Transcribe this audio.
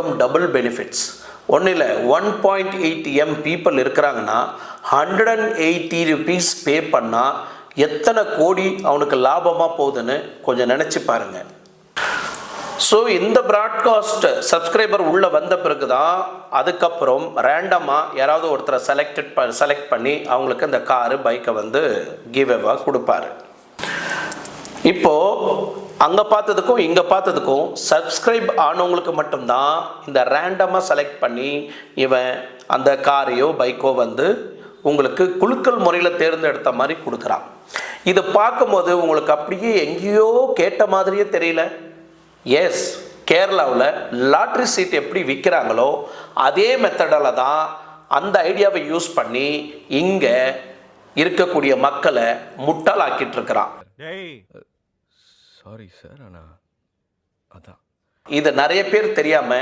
Income double benefits. ஒன்றும் இல்லை, 1.8 M people இருக்கிறாங்கன்னா 180 rupees பே பண்ணால் எத்தனை கோடி அவனுக்கு லாபமாக போகுதுன்னு கொஞ்சம் நினச்சி பாருங்கள். ஸோ இந்த ப்ராட்காஸ்ட் சப்ஸ்கிரைபர் உள்ளே வந்த பிறகு தான் அதுக்கப்புறம் ரேண்டமாக யாராவது ஒருத்தரை செலக்ட் பண்ணி அவங்களுக்கு அந்த காரு பைக்கை வந்து கிவ்அவேவாக கொடுப்பாரு. இப்போது அங்கே பார்த்ததுக்கும் இங்கே பார்த்ததுக்கும் சப்ஸ்கிரைப் ஆனவங்களுக்கு மட்டும்தான் இந்த ரேண்டமாக செலக்ட் பண்ணி இவன் அந்த காரையோ பைக்கோ வந்து உங்களுக்கு குலுக்கல் முறையில் தேர்ந்தெடுத்த மாதிரி கொடுக்குறான். இது பார்க்கும்போது உங்களுக்கு அப்படியே எங்கேயோ கேட்ட மாதிரியே தெரியல. எஸ், கேரளாவில் லாட்ரி சீட் எப்படி விற்கிறாங்களோ அதே மெத்தடில் தான் அந்த ஐடியாவை யூஸ் பண்ணி இங்கே இருக்கக்கூடிய மக்களை முட்டாளாக்கிட்டு இருக்கிறான். சாரி சார், ஆனால் அதான் இது நிறைய பேர் தெரியாமல்